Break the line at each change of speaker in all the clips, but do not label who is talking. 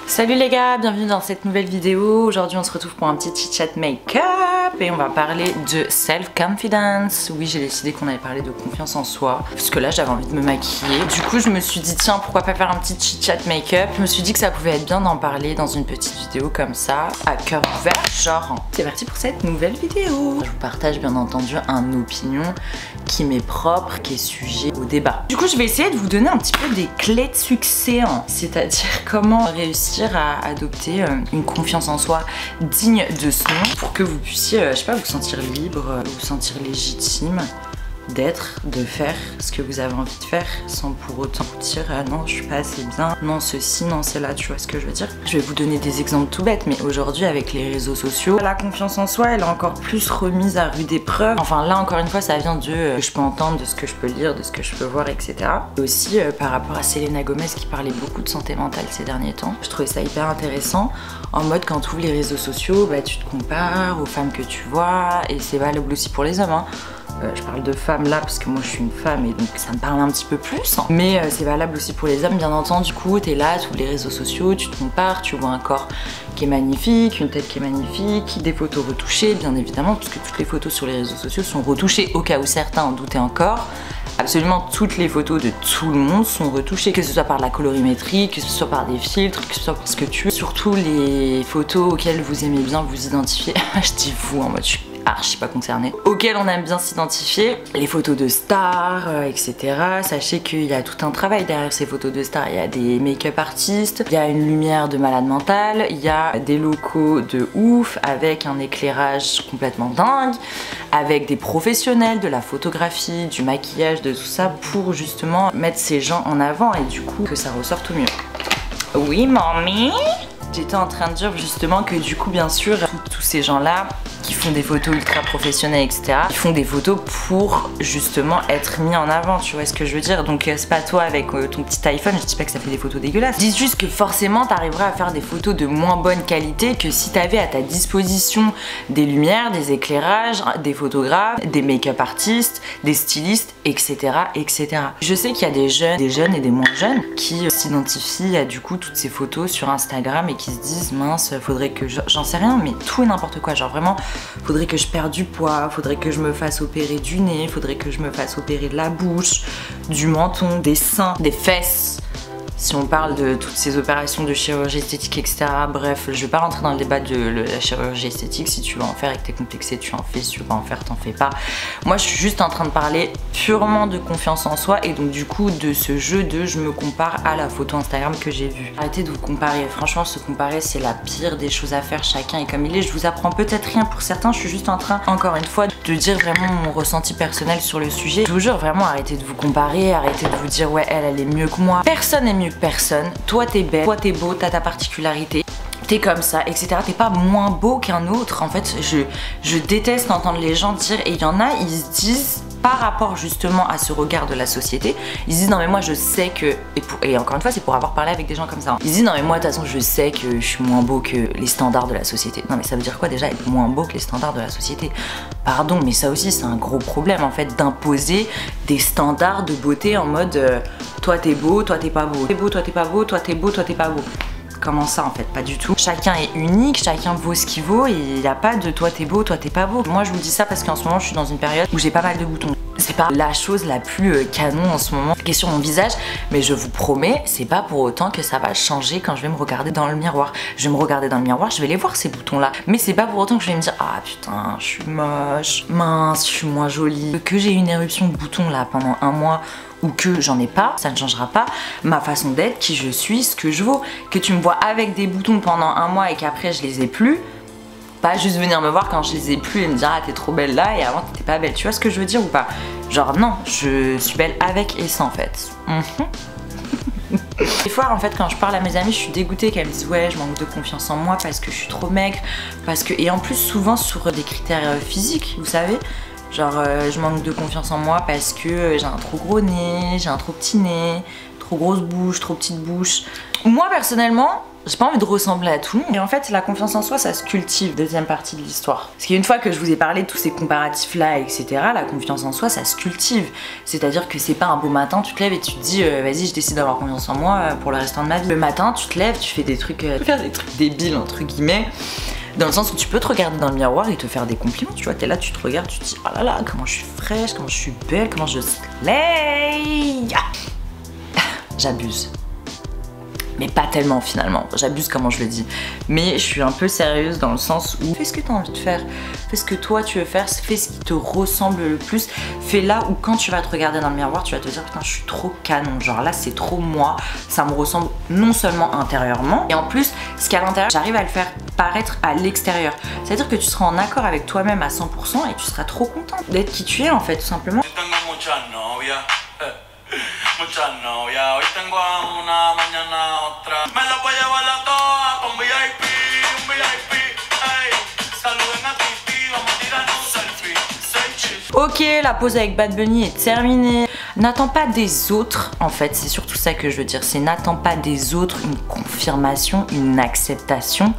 Salut les gars, bienvenue dans cette nouvelle vidéo. Aujourd'hui on se retrouve pour un petit chit-chat make-up et on va parler de self-confidence. Oui, j'ai décidé qu'on allait parler de confiance en soi parce que là j'avais envie de me maquiller. Du coup je me suis dit tiens, pourquoi pas faire un petit chit-chat make-up. Je me suis dit que ça pouvait être bien d'en parler dans une petite vidéo comme ça, à cœur ouvert genre. C'est parti pour cette nouvelle vidéo. Je vous partage bien entendu un opinion qui m'est propre, qui est sujet au débat. Du coup je vais essayer de vous donner un petit peu des clés de succès, hein. C'est-à-dire comment réussir à adopter une confiance en soi digne de ce nom pour que vous puissiez, je sais pas, vous sentir libre, vous sentir légitime d'être, de faire ce que vous avez envie de faire sans pour autant vous dire ah non je suis pas assez bien, non ceci, non c'est là, tu vois ce que je veux dire. Je vais vous donner des exemples tout bêtes, mais aujourd'hui avec les réseaux sociaux, la confiance en soi elle est encore plus remise à rude épreuve. Enfin là encore une fois ça vient de ce que je peux entendre, de ce que je peux lire, de ce que je peux voir, etc. Et aussi par rapport à Selena Gomez qui parlait beaucoup de santé mentale ces derniers temps. Je trouvais ça hyper intéressant, en mode quand tu ouvres les réseaux sociaux, bah tu te compares aux femmes que tu vois, et c'est valable aussi pour les hommes, hein. Je parle de femmes là parce que moi je suis une femme et donc ça me parle un petit peu plus, hein. Mais c'est valable aussi pour les hommes bien entendu. Du coup t'es là, tu ouvres les réseaux sociaux, tu te compares, tu vois un corps qui est magnifique, une tête qui est magnifique, des photos retouchées bien évidemment, puisque toutes les photos sur les réseaux sociaux sont retouchées au cas où certains en doutaient encore. Absolument toutes les photos de tout le monde sont retouchées, que ce soit par de la colorimétrie, que ce soit par des filtres, que ce soit par ce que tu veux. Surtout les photos auxquelles vous aimez bien vous identifier. Je dis vous en mode je suis archi pas concernée. Auxquelles on aime bien s'identifier, les photos de stars, etc. Sachez qu'il y a tout un travail derrière ces photos de stars. Il y a des make-up artistes, il y a une lumière de malade mental, il y a des locaux de ouf avec un éclairage complètement dingue, avec des professionnels de la photographie, du maquillage, de tout ça pour justement mettre ces gens en avant et du coup que ça ressorte au mieux. Oui, mamie. J'étais en train de dire justement que du coup bien sûr tous ces gens là qui font des photos ultra professionnelles etc, ils font des photos pour justement être mis en avant, tu vois ce que je veux dire. Donc c'est pas toi avec ton petit iPhone, je dis pas que ça fait des photos dégueulasses, je dis juste que forcément t'arriveras à faire des photos de moins bonne qualité que si t'avais à ta disposition des lumières, des éclairages, des photographes, des make-up artistes, des stylistes, etc, etc. Je sais qu'il y a des jeunes et des moins jeunes qui s'identifient à du coup toutes ces photos sur Instagram et qui se disent mince faudrait que j'en sais rien, mais tout et n'importe quoi, genre vraiment faudrait que je perde du poids, faudrait que je me fasse opérer du nez, faudrait que je me fasse opérer de la bouche, du menton, des seins, des fesses. Si on parle de toutes ces opérations de chirurgie esthétique, etc. Bref, je vais pas rentrer dans le débat de la chirurgie esthétique. Si tu veux en faire et que t'es complexé, tu en fais. Si tu veux pas en faire, t'en fais pas. Moi, je suis juste en train de parler purement de confiance en soi et donc du coup de ce jeu de je me compare à la photo Instagram que j'ai vue. Arrêtez de vous comparer. Franchement, se comparer, c'est la pire des choses à faire. Chacun est comme il est. Je vous apprends peut-être rien pour certains. Je suis juste en train, encore une fois, de dire vraiment mon ressenti personnel sur le sujet. Je vous jure, vraiment, arrêtez de vous comparer. Arrêtez de vous dire ouais, elle est mieux que moi. Personne n'est mieux que personne. Toi t'es belle, toi t'es beau, t'as ta particularité, t'es comme ça, etc. T'es pas moins beau qu'un autre. En fait, je déteste entendre les gens dire, et il y en a, ils se disent par rapport justement à ce regard de la société, ils se disent non mais moi je sais que, et encore une fois c'est pour avoir parlé avec des gens comme ça, hein. Ils se disent non mais moi de toute façon je sais que je suis moins beau que les standards de la société. Non mais ça veut dire quoi déjà être moins beau que les standards de la société? Pardon, mais ça aussi c'est un gros problème en fait d'imposer des standards de beauté en mode toi t'es beau, toi t'es pas beau, t'es beau, toi t'es pas beau, toi t'es beau, toi t'es pas beau. Comment ça en fait? Pas du tout. Chacun est unique, chacun vaut ce qu'il vaut et il n'y a pas de toi t'es beau, toi t'es pas beau. Moi je vous dis ça parce qu'en ce moment je suis dans une période où j'ai pas mal de boutons. C'est pas la chose la plus canon en ce moment qui est sur mon visage, mais je vous promets, c'est pas pour autant que ça va changer quand je vais me regarder dans le miroir. Je vais me regarder dans le miroir, je vais les voir ces boutons là, mais c'est pas pour autant que je vais me dire ah putain je suis moche, mince, je suis moins jolie. Que j'ai une éruption de boutons là pendant un mois ou que j'en ai pas, ça ne changera pas ma façon d'être, qui je suis, ce que je vaux. Que tu me vois avec des boutons pendant un mois et qu'après je les ai plus, pas juste venir me voir quand je les ai plus et me dire ah t'es trop belle là et avant t'étais pas belle, tu vois ce que je veux dire ou pas? Genre non, je suis belle avec et sans en fait. Des fois en fait quand je parle à mes amis je suis dégoûtée qu'elles me disent ouais je manque de confiance en moi parce que je suis trop maigre, parce que, et en plus souvent sur des critères physiques vous savez. Genre je manque de confiance en moi parce que j'ai un trop gros nez, j'ai un trop petit nez, trop grosse bouche, trop petite bouche. Moi personnellement, j'ai pas envie de ressembler à tout le monde. Et en fait, la confiance en soi, ça se cultive, deuxième partie de l'histoire. Parce qu'une fois que je vous ai parlé de tous ces comparatifs-là, etc., la confiance en soi, ça se cultive. C'est-à-dire que c'est pas un beau matin, tu te lèves et tu te dis, vas-y, je décide d'avoir confiance en moi pour le restant de ma vie. Le matin, tu te lèves, tu fais des trucs, débiles, entre guillemets. Dans le sens où tu peux te regarder dans le miroir et te faire des compliments, tu vois, t'es là, tu te regardes, tu te dis, oh là là, comment je suis fraîche, comment je suis belle, comment je slay. J'abuse. Mais pas tellement finalement, j'abuse comment je le dis. Mais je suis un peu sérieuse dans le sens où fais ce que tu as envie de faire, fais ce que toi tu veux faire, fais ce qui te ressemble le plus. Fais là où quand tu vas te regarder dans le miroir, tu vas te dire putain je suis trop canon, genre là c'est trop moi, ça me ressemble non seulement intérieurement, et en plus ce qu'à l'intérieur, j'arrive à le faire paraître à l'extérieur. C'est-à-dire que tu seras en accord avec toi-même à 100% et tu seras trop content d'être qui tu es en fait tout simplement.
Muchas novias, hoy tengo a una, mañana otra. Me la voy a llevar a todas con VIP, un VIP. Hey, saluden a Titi, vamos a tirar un selfie.
Ok, la pause avec Bad Bunny est terminée. N'attends pas des autres, en fait, c'est surtout ça que je veux dire. C'est n'attends pas des autres une confirmation, une acceptation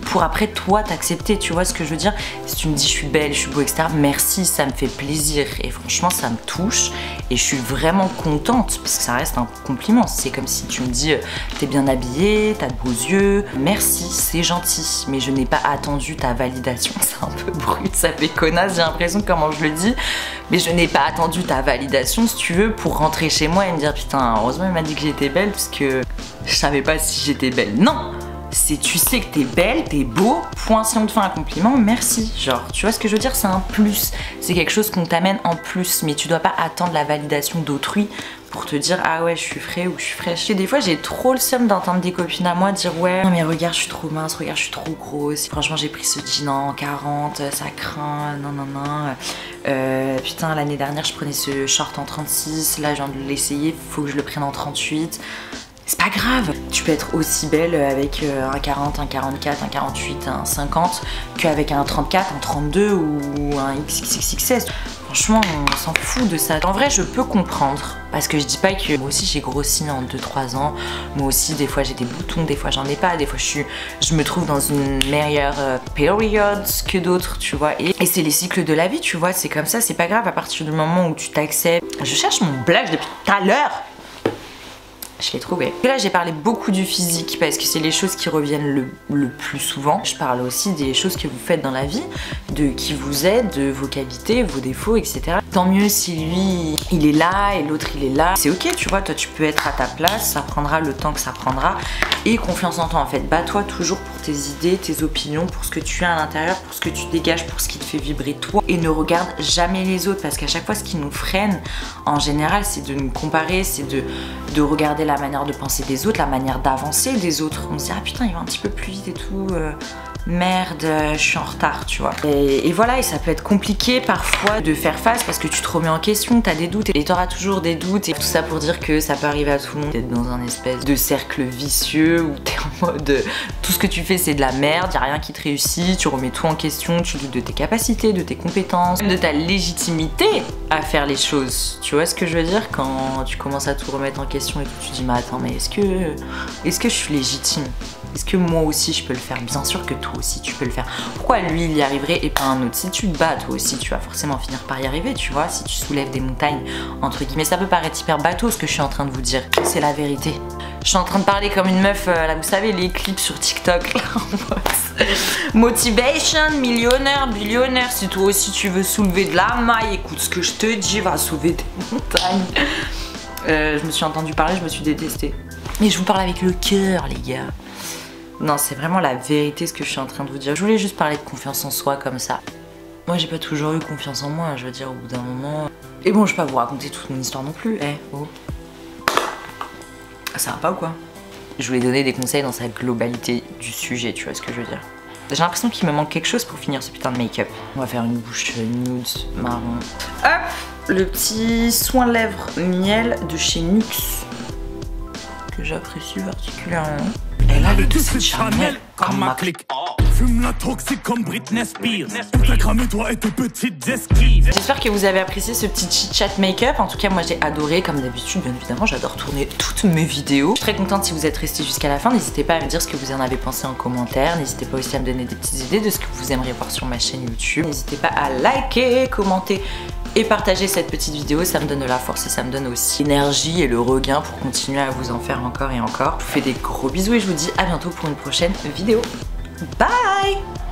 pour après toi t'accepter, tu vois ce que je veux dire. Si tu me dis je suis belle, je suis beau, etc., merci, ça me fait plaisir et franchement ça me touche et je suis vraiment contente parce que ça reste un compliment. C'est comme si tu me dis t'es bien habillée, t'as de beaux yeux, merci, c'est gentil, mais je n'ai pas attendu ta validation. C'est un peu brut, ça fait connasse, j'ai l'impression comment je le dis, mais je n'ai pas attendu ta validation si tu veux pour rentrer chez moi et me dire putain heureusement il m'a dit que j'étais belle parce que je savais pas si j'étais belle. Non, c'est tu sais que t'es belle, t'es beau, point, si on te fait un compliment, merci. Genre, tu vois ce que je veux dire, c'est un plus. C'est quelque chose qu'on t'amène en plus, mais tu dois pas attendre la validation d'autrui pour te dire ah ouais je suis frais ou je suis fraîche. Et des fois j'ai trop le seum d'entendre des copines à moi dire ouais non mais regarde je suis trop mince, regarde je suis trop grosse, franchement j'ai pris ce jean en 40, ça craint, non non non, putain l'année dernière je prenais ce short en 36, là j'ai envie de l'essayer, faut que je le prenne en 38. C'est pas grave, tu peux être aussi belle avec un 40, un 44, un 48, un 50 qu'avec un 34, un 32 ou un XXXXS. Franchement, on s'en fout de ça. En vrai, je peux comprendre parce que je dis pas que moi aussi j'ai grossi en 2-3 ans. Moi aussi, des fois j'ai des boutons, des fois j'en ai pas. Des fois je me trouve dans une meilleure période que d'autres, tu vois. Et c'est les cycles de la vie, tu vois. C'est comme ça, c'est pas grave à partir du moment où tu t'acceptes. Je cherche mon blague depuis tout à l'heure. Je l'ai trouvé. Et là j'ai parlé beaucoup du physique parce que c'est les choses qui reviennent le plus souvent. Je parle aussi des choses que vous faites dans la vie, de qui vous êtes, de vos qualités, vos défauts, etc. Tant mieux si lui il est là et l'autre il est là. C'est ok, tu vois, toi tu peux être à ta place, ça prendra le temps que ça prendra. Et confiance en toi en fait. Bats-toi toujours pour tes idées, tes opinions, pour ce que tu as à l'intérieur, pour ce que tu dégages, pour ce qui te fait vibrer toi. Et ne regarde jamais les autres parce qu'à chaque fois ce qui nous freine en général c'est de nous comparer, c'est de regarder la manière de penser des autres, la manière d'avancer des autres. On se dit ah putain il va un petit peu plus vite et tout, merde je suis en retard tu vois. Et voilà, et ça peut être compliqué parfois de faire face parce que tu te remets en question, t'as des doutes et t'auras toujours des doutes et tout ça pour dire que ça peut arriver à tout le monde d'être dans un espèce de cercle vicieux où t'es en mode tout ce que tu fais c'est de la merde, y'a rien qui te réussit, tu remets tout en question, tu doutes de tes capacités, de tes compétences, de ta légitimité à faire les choses. Tu vois ce que je veux dire quand tu commences à tout remettre en question et tout, tu dis mais attends mais est-ce que je suis légitime? Est-ce que moi aussi je peux le faire? Bien sûr que toi aussi tu peux le faire. Pourquoi lui il y arriverait et pas un autre? Si tu te bats toi aussi tu vas forcément finir par y arriver, tu vois. Si tu soulèves des montagnes entre guillemets, ça peut paraître hyper bateau ce que je suis en train de vous dire, c'est la vérité. Je suis en train de parler comme une meuf, là vous savez les clips sur TikTok là, motivation, millionnaire, billionnaire. Si toi aussi tu veux soulever de la maille, écoute ce que je te dis, va soulever des montagnes. Je me suis entendu parler, je me suis détestée. Mais je vous parle avec le cœur les gars. Non, c'est vraiment la vérité ce que je suis en train de vous dire. Je voulais juste parler de confiance en soi comme ça. Moi j'ai pas toujours eu confiance en moi, je veux dire au bout d'un moment. Et bon je vais pas vous raconter toute mon histoire non plus, oh. Ça va pas ou quoi? Je voulais donner des conseils dans sa globalité du sujet, tu vois ce que je veux dire. J'ai l'impression qu'il me manque quelque chose pour finir ce putain de make-up. On va faire une bouche nude, marron. Hop, le petit soin lèvres miel de chez NYX que j'apprécie particulièrement. Elle a les deux Chanel comme ma clique.
fume la toxique comme Britney Spears. Instagram et toi et tes petites esquives.
J'espère que vous avez apprécié ce petit chit-chat make-up. En tout cas, moi j'ai adoré. Comme d'habitude, bien évidemment, j'adore tourner toutes mes vidéos. Je suis très contente si vous êtes restés jusqu'à la fin. N'hésitez pas à me dire ce que vous en avez pensé en commentaire. N'hésitez pas aussi à me donner des petites idées de ce que vous aimeriez voir sur ma chaîne YouTube. N'hésitez pas à liker, commenter et partager cette petite vidéo. Ça me donne de la force et ça me donne aussi l'énergie et le regain pour continuer à vous en faire encore et encore. Je vous fais des gros bisous et je vous dis à bientôt pour une prochaine vidéo. Bye!